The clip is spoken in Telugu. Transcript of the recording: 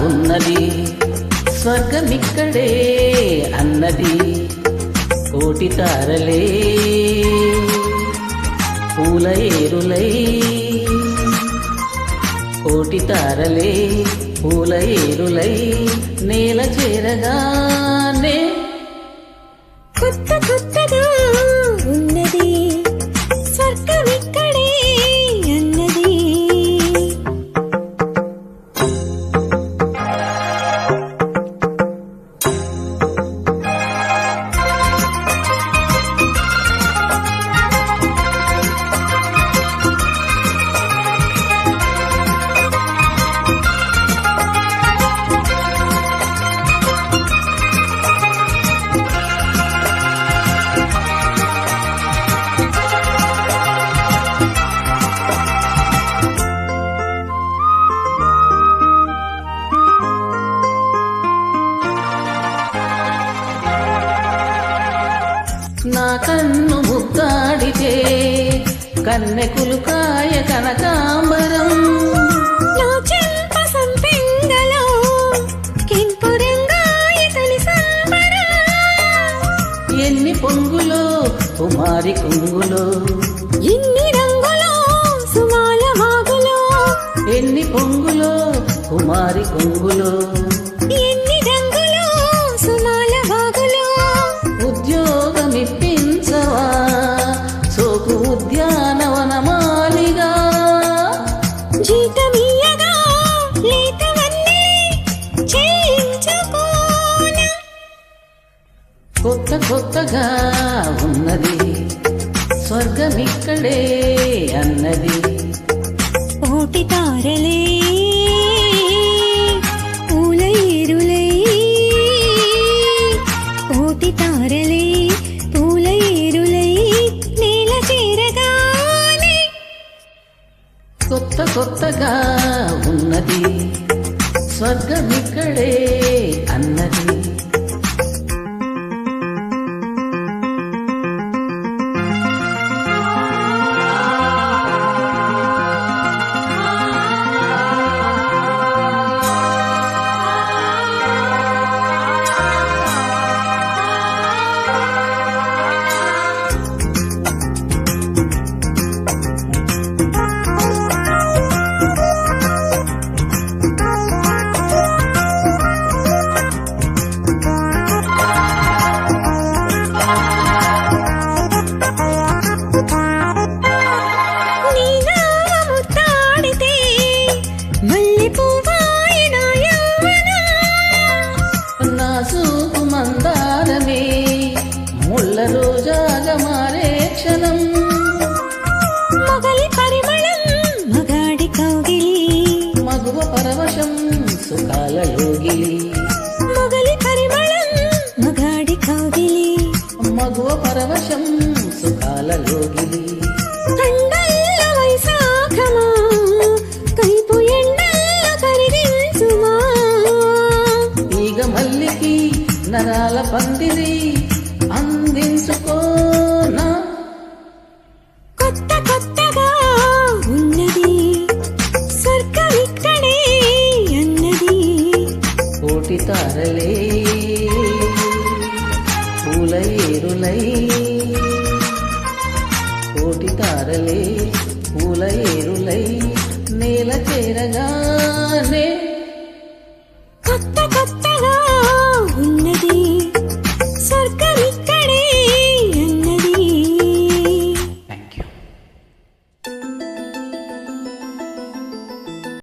ఉన్నది స్వర్గమిక్కడే అన్నది కోటి తారలే పూల ఏరులై కోటి తారలే పూల ఏరులై నేల చేరగానే కొత్త కొత్తగా ఉన్నది స్వర్గమిక్కడే అన్నది నా కన్ను ముద్దాడితే కన్నెకులు కాయ కనకాంబరం నా చెంప సంపెంగలో కెంపురంగాయ తొలి సంబరం ఎన్ని పొంగులో కుమారి కొంగులో ఎన్ని రంగులో సుమాల వాగులో ఎన్ని పొంగులో కుమారి కొంగులో ఎన్ని రంగులో సుమాల వాగులో ఉద్యోగమిప్పించవా సోకు ఉద్యానవనమాలిగా జీతమియ్యగా లేతవన్నీ చేయించుకోనా కొత్త కొత్తగా ఉన్నది స్వర్గమిక్కడే అన్నది కోటి తారలే పూల ఏరులై కోటి తారలే పూల ఏరులై నేల చేరగానే కొత్త కొత్తగా ఉన్నది స్వర్గమిక్కడే అన్నది నీ నామము తాడితే మల్లెపువ్వాయ నా యవ్వనం నా సూపు మందారమే ముళ్ళ రోజాగా మారే క్షణం మొగలి పరిమళం మగాడి కౌగిలి మగువ పరవశం సుఖాల లోగిలి మొగలి పరిమళం మగాడి కౌగిలి మగువ పరవశం సుఖాల లోగిలి కండల్ల వైశాఖమా కైపు ఎండల్ల కరిగించుమా ఈగ మల్లికి నరాల పందిరి అందించుకోనా కొత్త కొత్తగా ఉన్నది స్వర్గమిక్కడే అన్నది కోటి తారలే పూల ఏరులై కోటి తారలే పూల ఏరులై నేల చేరగానే